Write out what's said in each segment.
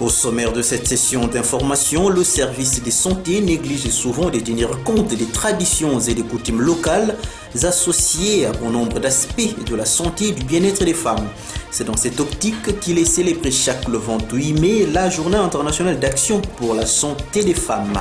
Au sommaire de cette session d'information, le service de santé néglige souvent de tenir compte des traditions et des coutumes locales associées à bon nombre d'aspects de la santé et du bien-être des femmes. C'est dans cette optique qu'il est célébré chaque le 28 mai la Journée internationale d'action pour la santé des femmes.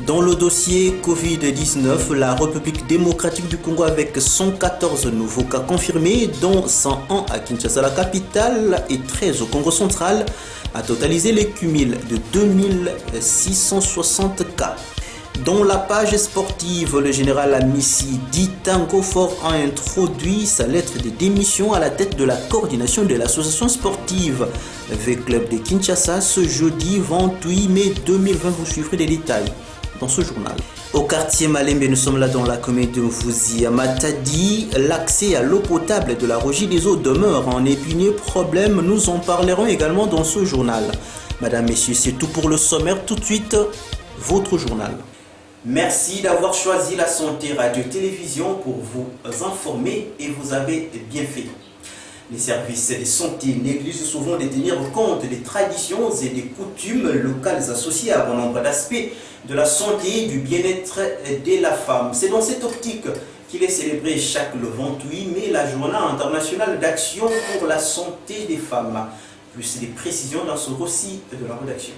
Dans le dossier Covid-19, la République démocratique du Congo avec 114 nouveaux cas confirmés, dont 101 à Kinshasa, la capitale, et 13 au Congo central, a totalisé les cumuls de 2660 cas. Dans la page sportive, le général Amissi Ditango Fort a introduit sa lettre de démission à la tête de la coordination de l'association sportive V-Club de Kinshasa ce jeudi 28 mai 2020. Vous suivrez les détails dans ce journal. Au quartier Malembe, nous sommes là dans la commune de Mvouzi à Matadi. L'accès à l'eau potable de la Régie des eaux demeure un épineux problème. Nous en parlerons également dans ce journal. Madame, messieurs, c'est tout pour le sommaire. Tout de suite, votre journal. Merci d'avoir choisi la Santé Radio-Télévision pour vous informer et vous avez bien fait. Les services de santé négligent souvent de tenir compte des traditions et des coutumes locales associées à bon nombre d'aspects de la santé et du bien-être de la femme. C'est dans cette optique qu'il est célébré chaque le 28 mai la Journée internationale d'action pour la santé des femmes. Plus des précisions dans ce récit de la rédaction.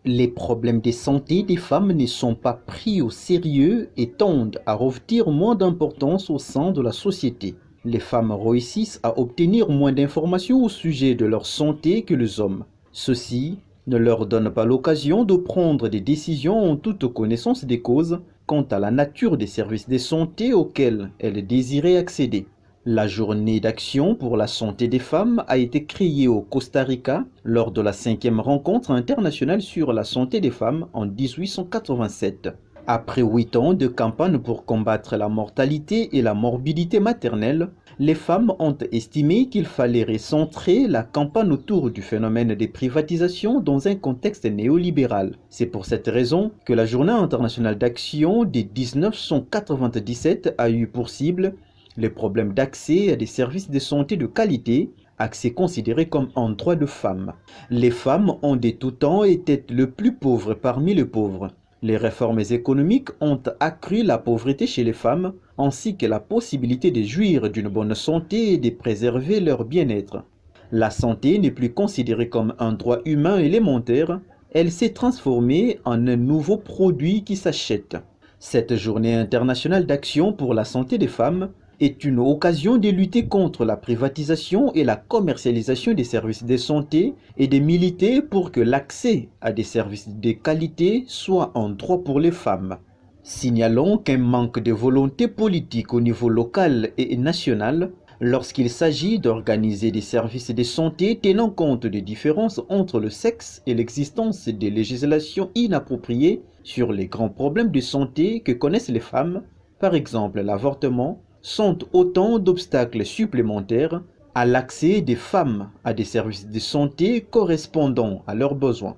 Les problèmes de santé des femmes ne sont pas pris au sérieux et tendent à revêtir moins d'importance au sein de la société. Les femmes réussissent à obtenir moins d'informations au sujet de leur santé que les hommes. Ceci ne leur donne pas l'occasion de prendre des décisions en toute connaissance des causes quant à la nature des services de santé auxquels elles désiraient accéder. La journée d'action pour la santé des femmes a été créée au Costa Rica lors de la 5e rencontre internationale sur la santé des femmes en 1887. Après 8 ans de campagne pour combattre la mortalité et la morbidité maternelle, les femmes ont estimé qu'il fallait recentrer la campagne autour du phénomène des privatisations dans un contexte néolibéral. C'est pour cette raison que la Journée internationale d'action de 1997 a eu pour cible les problèmes d'accès à des services de santé de qualité, accès considéré comme un droit de femme. Les femmes ont de tout temps été le plus pauvres parmi les pauvres. Les réformes économiques ont accru la pauvreté chez les femmes, ainsi que la possibilité de jouir d'une bonne santé et de préserver leur bien-être. La santé n'est plus considérée comme un droit humain élémentaire, elle s'est transformée en un nouveau produit qui s'achète. Cette journée internationale d'action pour la santé des femmes est une occasion de lutter contre la privatisation et la commercialisation des services de santé et de militer pour que l'accès à des services de qualité soit un droit pour les femmes. Signalons qu'un manque de volonté politique au niveau local et national lorsqu'il s'agit d'organiser des services de santé tenant compte des différences entre le sexe et l'existence des législations inappropriées sur les grands problèmes de santé que connaissent les femmes, par exemple l'avortement, sont autant d'obstacles supplémentaires à l'accès des femmes à des services de santé correspondant à leurs besoins.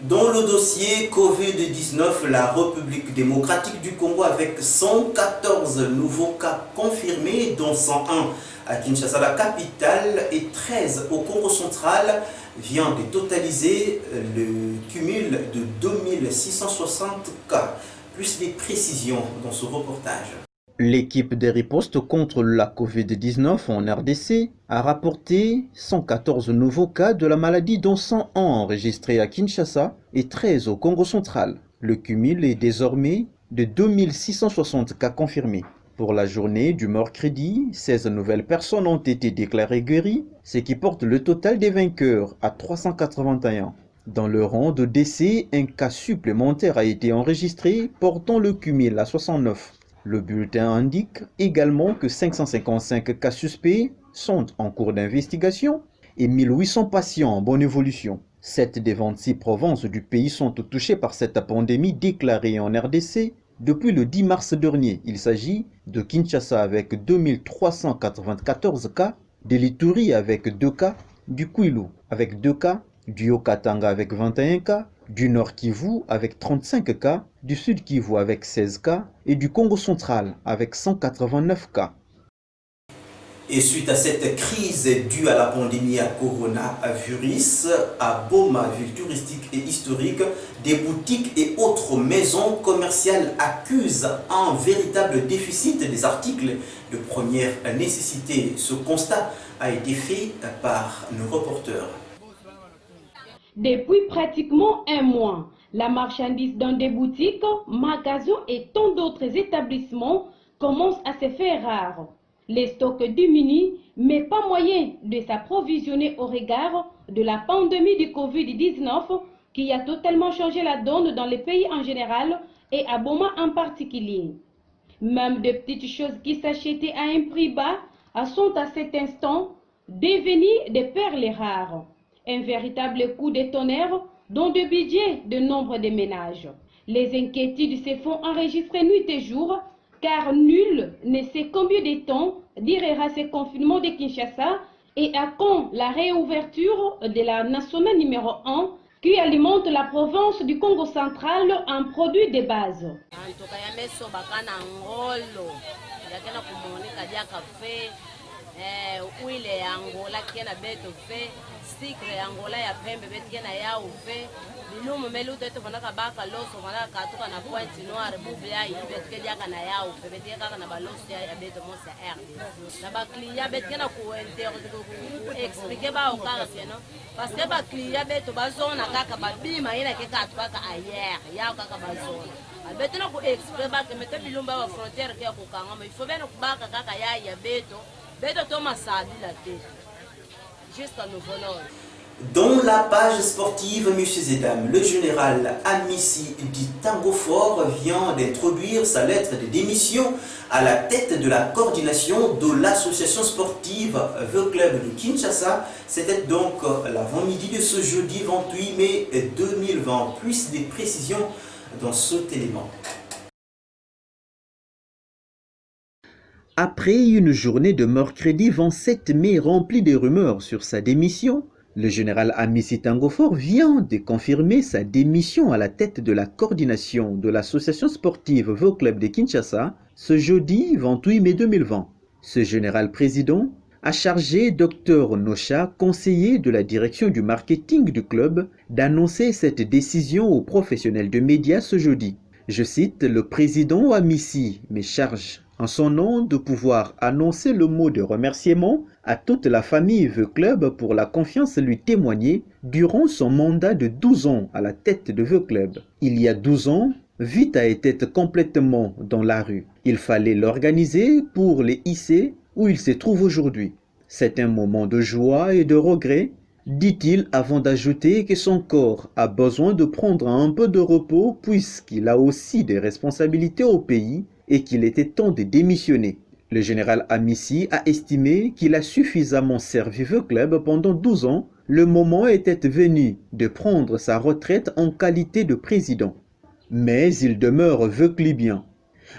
Dans le dossier Covid-19, la République démocratique du Congo avec 114 nouveaux cas confirmés, dont 101 à Kinshasa, la capitale, et 13 au Congo central, vient de totaliser le cumul de 2660 cas. Plus des précisions dans ce reportage. L'équipe de riposte contre la Covid-19 en RDC a rapporté 114 nouveaux cas de la maladie, dont 101 enregistrés à Kinshasa et 13 au Congo central. Le cumul est désormais de 2660 cas confirmés. Pour la journée du mercredi, 16 nouvelles personnes ont été déclarées guéries, ce qui porte le total des vainqueurs à 381. Dans le rang de décès, un cas supplémentaire a été enregistré, portant le cumul à 69. Le bulletin indique également que 555 cas suspects sont en cours d'investigation et 1800 patients en bonne évolution. 7 des 26 provinces du pays sont touchées par cette pandémie déclarée en RDC depuis le 10 mars dernier. Il s'agit de Kinshasa avec 2394 cas, de l'Ituri avec 2 cas, du Kwilu avec 2 cas, du Haut-Katanga avec 21 cas, du Nord Kivu avec 35 cas, du Sud Kivu avec 16 cas et du Congo central avec 189 cas. Et suite à cette crise due à la pandémie à coronavirus, à Boma, ville touristique et historique, des boutiques et autres maisons commerciales accusent un véritable déficit des articles de première nécessité. Ce constat a été fait par nos reporters. Depuis pratiquement un mois, la marchandise dans des boutiques, magasins et tant d'autres établissements commence à se faire rare. Les stocks diminuent, mais pas moyen de s'approvisionner au regard de la pandémie du Covid-19 qui a totalement changé la donne dans les pays en général et à Boma en particulier. Même de petites choses qui s'achetaient à un prix bas sont à cet instant devenues des perles rares. Un véritable coup de tonnerre dans le budget de nombre de ménages. Les inquiétudes se font enregistrer nuit et jour car nul ne sait combien de temps durera ce confinement de Kinshasa et à quand la réouverture de la nationale numéro 1 qui alimente la province du Congo central en produits de base. Uile Angola kena beto fe sikre Angola ya pembe beto kena ya ufe bilumu melu teto vanaka baka loso vanaka katuka na point noir bubya ya beto keja kana ya ufe beto kaka na baloso ya beto mosa RD na ba client beto kena ku expliquer ba okara seno parce que ba client beto bazona kaka babima ina ke katuka ka ayer ya kaka bazona beto na ku expliquer ba ke meto bilumba ba frontière ke ku kanga mais il faut bien ku baka kaka ya beto. Dans la page sportive, messieurs et dames, le général Amissi dit Tango Fort vient d'introduire sa lettre de démission à la tête de la coordination de l'association sportive The Club de Kinshasa. C'était donc l'avant-midi de ce jeudi 28 mai 2020. Plus de précisions dans cet élément. Après une journée de mercredi 27 mai remplie de rumeurs sur sa démission, le général Amissi Tango Fort vient de confirmer sa démission à la tête de la coordination de l'association sportive The Club de Kinshasa ce jeudi 28 mai 2020. Ce général président a chargé Dr Nocha, conseiller de la direction du marketing du club, d'annoncer cette décision aux professionnels de médias ce jeudi. Je cite, le président Amissi me charge en son nom de pouvoir annoncer le mot de remerciement à toute la famille The Club pour la confiance lui témoignée durant son mandat de 12 ans à la tête de The Club. Il y a 12 ans, Vita était complètement dans la rue. Il fallait l'organiser pour les hisser où il se trouve aujourd'hui. C'est un moment de joie et de regret, dit-il avant d'ajouter que son corps a besoin de prendre un peu de repos puisqu'il a aussi des responsabilités au pays et qu'il était temps de démissionner. Le général Amissi a estimé qu'il a suffisamment servi The Club pendant 12 ans. Le moment était venu de prendre sa retraite en qualité de président. Mais il demeure The Clubien.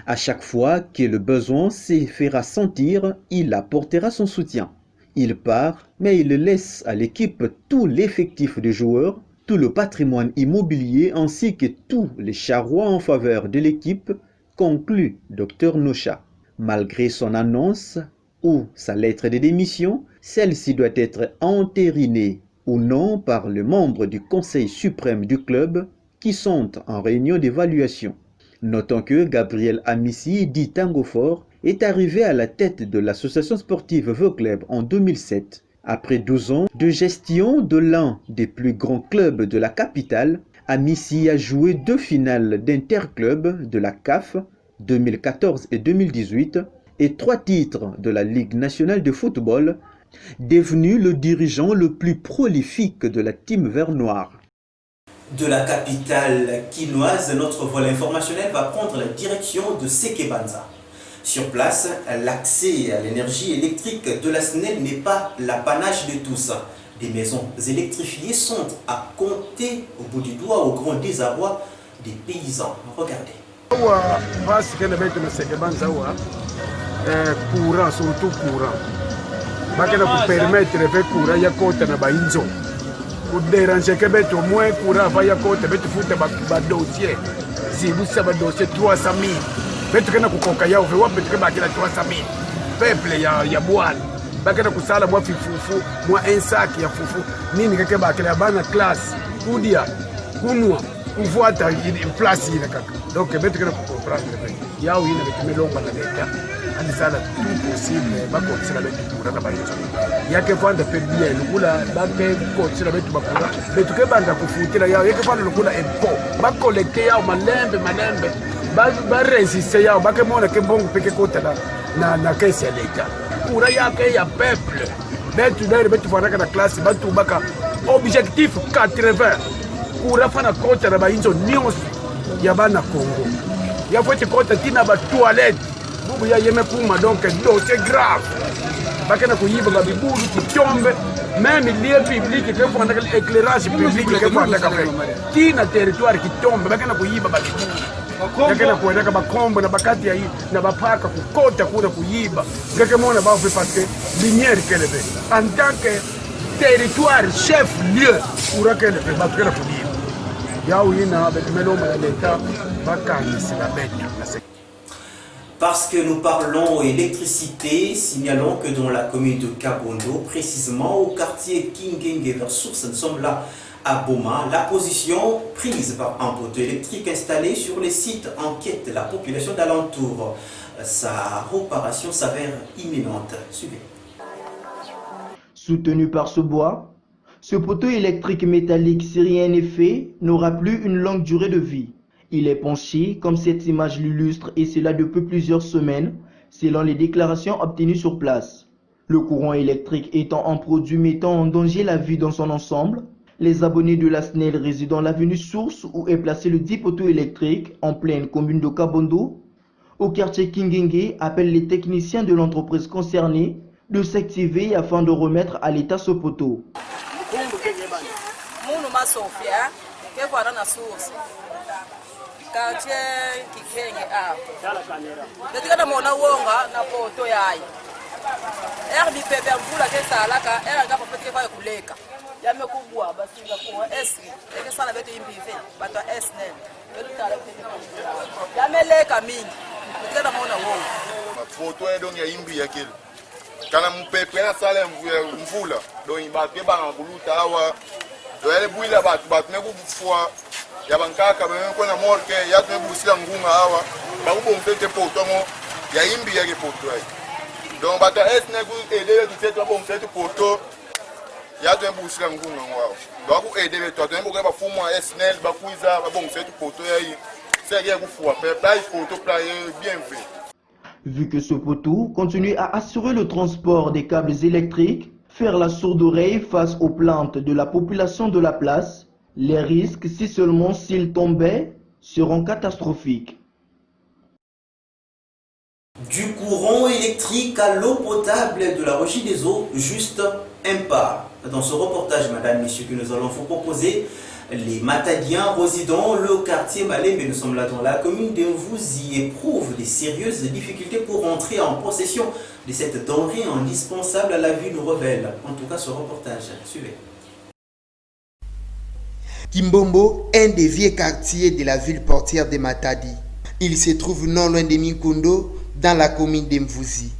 À chaque fois que le besoin se fera sentir, il apportera son soutien. Il part, mais il laisse à l'équipe tout l'effectif de joueurs, tout le patrimoine immobilier ainsi que tous les charrois en faveur de l'équipe, conclut Dr Nocha. Malgré son annonce ou sa lettre de démission, celle-ci doit être entérinée ou non par les membres du Conseil suprême du club qui sont en réunion d'évaluation. Notons que Gabriel Amissi, dit Tango Fort, est arrivé à la tête de l'association sportive The Club en 2007. Après 12 ans de gestion de l'un des plus grands clubs de la capitale, Amissi a joué 2 finales d'interclub de la CAF 2014 et 2018 et 3 titres de la Ligue nationale de football, devenu le dirigeant le plus prolifique de la team vert noir. De la capitale quinoise, notre vol informationnel va prendre la direction de Sekebanza. Sur place, l'accès à l'énergie électrique de la SNEL n'est pas l'apanage de tous. Des maisons électrifiées sont à compter au bout du doigt au grand désarroi des paysans. Regardez. Courant, surtout courant. Bakena pour permettre de faire courant, il y a compte na bainzo. Pour déranger que bet au moins courant va y a compte bet foute ba dossier. Si vous savez dossier 300 000. Bet que na kukoka ya ofe wa bet que ba kila 300 000. Peuple ya boine. bakena kusala mwa fifufu mwa ensaki ya fufu nini kake bakela bana classe kudia kunwa kufuata place ile kaka donc betu kena comprendre yao ina betumelomba na leta hadi sala tout possible bako tsela betu kura na bayizo yake kwanda pe bien lukula bake ko tsela betu bakura betu ke banda kufutira yao yake kwanda lukula empo bako leke yao malembe ba resiste yao bake mona ke bongo peke kota na kesi ya leta kura yake ya peuple betu d'ailleurs betu fana na classe batu baka objectif 80 kura fana kota na bayizo nyonso ya bana Congo ya foti kota tina ba toilette bubu ya yeme kuma donc dossier grave bakena kuyiba ba bibulu kitombe même lieu public que fanda éclairage public que fanda café tina territoire kitombe bakena kuyiba ba bibulu bakena kuendeka ba kombo na bakati ya na bapaka kukota kuna kuyiba ngeke mona ba fait parce que lumière qu'elle fait en tant que territoire chef lieu ura qu'elle fait bakena kuyiba yao ina betumeloma ya leta bakani la bête. Parce que nous parlons électricité, signalons que dans la commune de Kabondo, précisément au quartier Kingenge vers Source, nous sommes là à Boma, la position prise par un poteau électrique installé sur les sites inquiète la population d'alentour. Sa réparation s'avère imminente. Suivez. Soutenu par ce bois, ce poteau électrique métallique, si rien n'est fait, n'aura plus une longue durée de vie. Il est penché, comme cette image l'illustre, et cela depuis plusieurs semaines, selon les déclarations obtenues sur place. Le courant électrique étant un produit mettant en danger la vie dans son ensemble, les abonnés de la SNEL résidant l'avenue Source où est placé le dit poteau électrique en pleine commune de Kabondo, au quartier Kingenge, appellent les techniciens de l'entreprise concernée de s'activer afin de remettre à l'état ce poteau. Quartier Kingenge Betika mona wonga na poto yayi. RDP mvula kesa alaka era ngapo petike kwa kuleka. Yamekubwa basinga kwa S. Eke sana betu imbive bato SNL. Betu tala petike. Yameleka mingi. Betika mona wonga. Poto edongi ya imbi yakile. Kana mpepe na sala mvula do imbatwe banga buluta awa. Do ele buila batu nekufua yabankaka bemeko na morke yatwe busila ngunga awa bakubo mfete poto ngo ya imbi yake poto ai donc bata esne ku aider tu fait bon mfete poto yatwe busila ngunga ngwao donc aider tu atwe mboka ba fumo esne bakuiza bon mfete poto ai c'est bien kufua pe play poto play bien fait. Vu que ce poteau continue à assurer le transport des câbles électriques, faire la sourde oreille face aux plaintes de la population de la place, les risques, si seulement s'ils tombaient, seront catastrophiques. Du courant électrique à l'eau potable de la Régie des Eaux, juste un pas. Dans ce reportage, madame, messieurs, que nous allons vous proposer, les Matadiens résidant le quartier Malé, mais nous sommes là dans la commune d'Envouzi, éprouvent des sérieuses difficultés pour entrer en possession de cette denrée indispensable à la vie nous rebelle. En tout cas, ce reportage, suivez. Kimbombo, un des vieux quartiers de la ville portière de Matadi. Il se trouve non loin de Minkondo, dans la commune d'Emvouzi.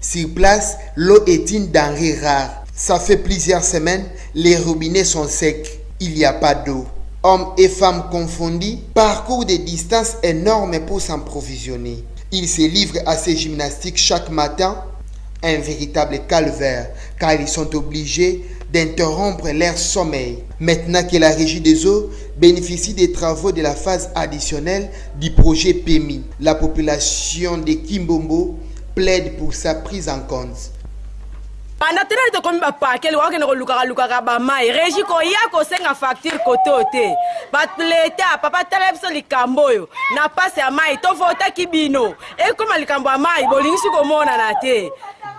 Sur place, l'eau est une denrée rare. Ça fait plusieurs semaines, les robinets sont secs. Il n'y a pas d'eau. Hommes et femmes confondus parcourent des distances énormes pour s'approvisionner. Ils se livrent à ces gymnastiques chaque matin, un véritable calvaire, car ils sont obligés d'interrompre leur sommeil. Maintenant que la Régie des Eaux bénéficie des travaux de la phase additionnelle du projet PEMI, la population de Kimbombo plaide pour sa prise en compte. Panatena to komi ba pakele wa ke no luka ba mai Régie ko ya ko senga facture ko tote ba leta papa tala biso likambo yo na passe ya mai to vota kibino e koma likambo ya mai bolingisi ko mona na te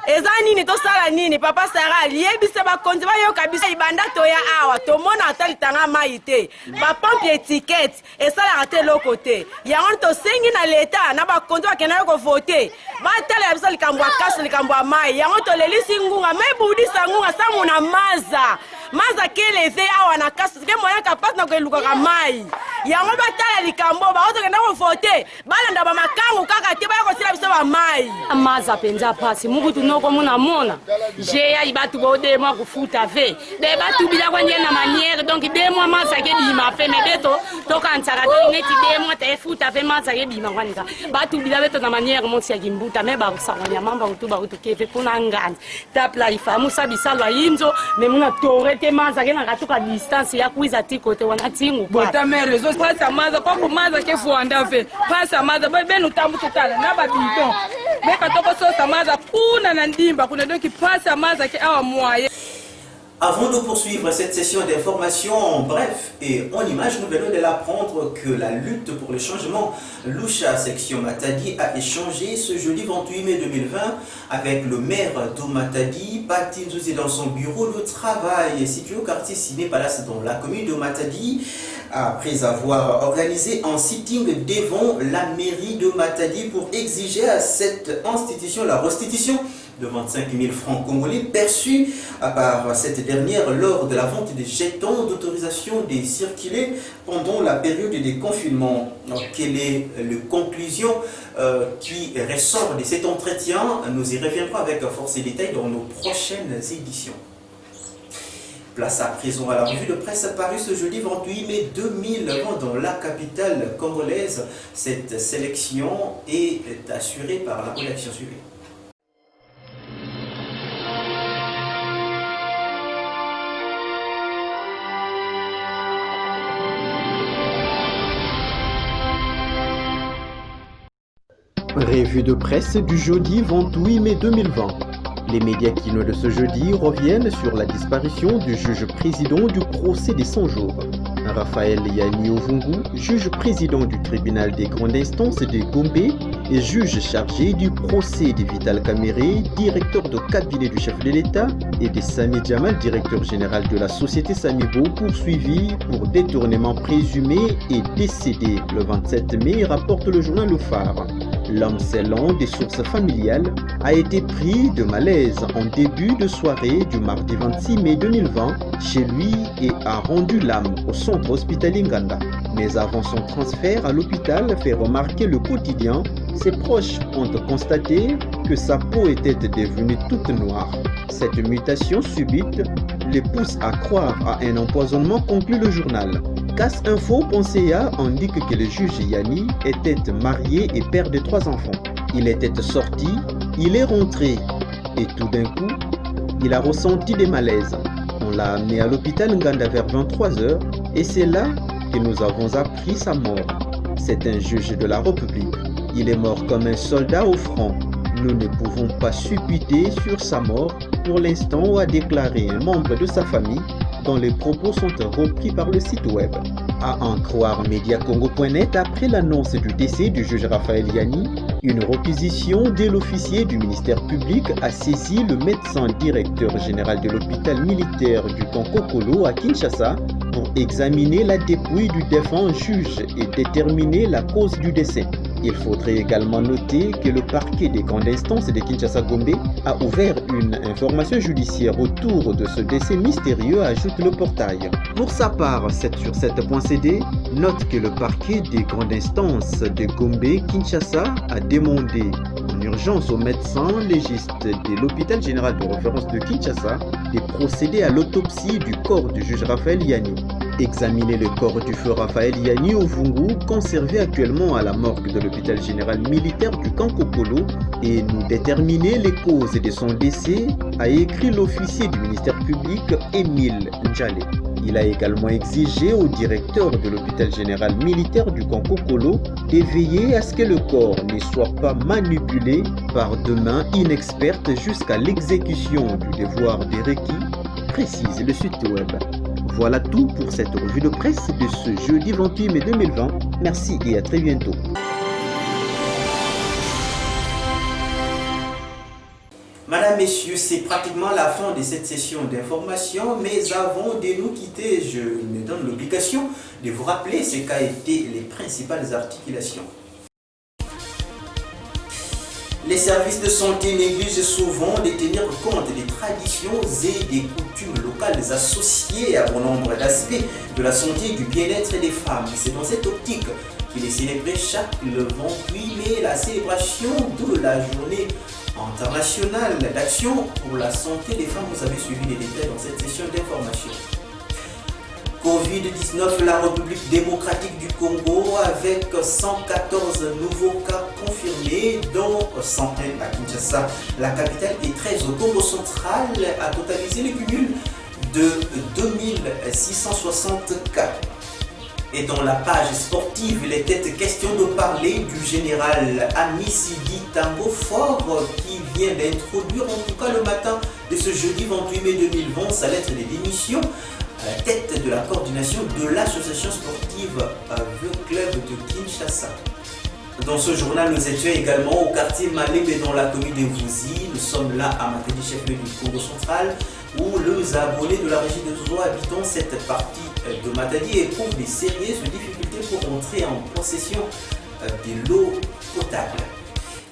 eza nini to sala nini papa Sara liebisa ba konzi ba yo kabisa ibanda to ya awa to mona atali tanga mai te ba pompe étiquette e sala ate loko te ya on to sengi na leta na ba konzi ba kena ko voter ba tala biso likambo ya kaso likambo ya mai ya on to lelisi ngunga me budisa ngunga sa muna maza maza keleze awa na kasu ke moya kapasi na kweluka kamai yango batala likambo baotokenda kovote balanda bamakangu kaka te baya kosila biso bamai maza penza pasi mukutu noko muna jeya ibatu bodemwa kufuta ve de batu bila kwenye na manière donc demwa maza ke bima fe mebeto toka nsaka to neti demwa te futa ve maza ke bima kwanika batu bila beto na manière monsi ya kimbuta me ba kusanganya mamba kutuba kutukefe kuna ngani tapla ifamu sabisalo yinzo me muna torete maza ke na katuka distance ya kuiza tikote wana tingu bota merezo pasa maza kwa maza ke fuanda ve pasa maza benu tambu totala na babidon meka toko sosa maza kuna na ndimba kuna donc pasa maza ke awa moye. Avant de poursuivre cette session d'information en bref et en images, nous venons de l'apprendre que la lutte pour le changement, Lusha section Matadi a échangé ce jeudi 28 mai 2020 avec le maire de Matadi, Pati Nzouzi, dans son bureau de travail situé au quartier Ciné Palace dans la commune de Matadi, après avoir organisé un sitting devant la mairie de Matadi pour exiger à cette institution la restitution de 25 000 francs congolais perçus par cette dernière lors de la vente des jetons d'autorisation de circuler pendant la période des confinements. Donc, quelle est la conclusion qui ressort de cet entretien? Nous y reviendrons avec force et détails dans nos prochaines éditions. Place à présent à la revue de presse parue ce jeudi 28 mai 2020 dans la capitale congolaise. Cette sélection est assurée par la rédaction suivante. Revue de presse du jeudi 28 mai 2020. Les médias kino de ce jeudi reviennent sur la disparition du juge président du procès des 100 jours. Raphaël Yani Ovungu, juge président du tribunal des grandes instances de Gombe et juge chargé du procès de Vital Kamere, directeur de cabinet du chef de l'État, et de Sami Djamal, directeur général de la société Samibo, poursuivi pour détournement présumé et décédé le 27 mai, rapporte le journal Le Phare. L'homme selon des sources familiales a été pris de malaise en début de soirée du mardi 26 mai 2020 chez lui et a rendu l'âme au centre hospitalier Nganda. Mais avant son transfert à l'hôpital, fait remarquer le quotidien, ses proches ont constaté que sa peau était devenue toute noire. Cette mutation subite les pousse à croire à un empoisonnement, conclut le journal. CAS Info Ponceya indique que le juge Yani était marié et père de 3 enfants. Il était sorti, il est rentré et tout d'un coup, il a ressenti des malaises. On l'a amené à l'hôpital Nganda vers 23h et c'est là que nous avons appris sa mort. C'est un juge de la République. Il est mort comme un soldat au front. Nous ne pouvons pas supputer sur sa mort pour l'instant, a déclaré un membre de sa famille dont les propos sont repris par le site web. À en croire Mediacongo.net, après l'annonce du décès du juge Raphaël Yani, une réquisition de l'officier du ministère public a saisi le médecin directeur général de l'hôpital militaire du Kankokolo à Kinshasa pour examiner la dépouille du défunt juge et déterminer la cause du décès. Il faudrait également noter que le parquet des grandes instances de Kinshasa-Gombe a ouvert une information judiciaire autour de ce décès mystérieux, ajoute le portail. Pour sa part, 7sur7.cd note que le parquet des grandes instances de Gombe-Kinshasa a demandé en urgence au médecin légiste de l'hôpital général de référence de Kinshasa de procéder à l'autopsie du corps du juge Raphaël Yani. Examiner le corps du feu Raphaël Yani Ovungu, conservé actuellement à la morgue de l'hôpital général militaire du Kankokolo, et nous déterminer les causes de son décès, a écrit l'officier du ministère public Émile Njale. Il a également exigé au directeur de l'hôpital général militaire du Kankokolo de veiller à ce que le corps ne soit pas manipulé par de mains inexpertes jusqu'à l'exécution du devoir des requis, précise le site web. Voilà tout pour cette revue de presse de ce jeudi 28 mai 2020. Merci et à très bientôt. Madame, Messieurs, c'est pratiquement la fin de cette session d'information, mais avant de nous quitter, je me donne l'obligation de vous rappeler ce qu'a été les principales articulations. Les services de santé négligent souvent de tenir compte des traditions et des coutumes locales associées à bon nombre d'aspects de la santé et du bien-être des femmes. C'est dans cette optique qu'il est célébré le 28 mai la célébration de la journée internationale d'action pour la santé des femmes. Vous avez suivi les détails dans cette session d'information. Covid-19, la République démocratique du Congo avec 114 nouveaux cas confirmés, dont 101 à Kinshasa, la capitale, et 13 au Congo central, a totalisé le cumul de 2660 cas. Et dans la page sportive, il était question de parler du général Amisidi Tango Fort qui vient d'introduire, en tout cas le matin de ce jeudi 28 mai 2020, sa lettre de démission à la tête de la coordination de l'association sportive The Club de Kinshasa. Dans ce journal, nous étions également au quartier Malembe dans la commune de Mvuzi. Nous sommes là à Matadi, chef-lieu du Congo central, où les abonnés de la régie de Zoa habitant cette partie de Matadi éprouvent des sérieuses difficultés pour entrer en possession de l'eau potable.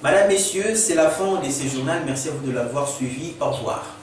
Madame, Messieurs, c'est la fin de ce journal. Merci à vous de l'avoir suivi. Au revoir.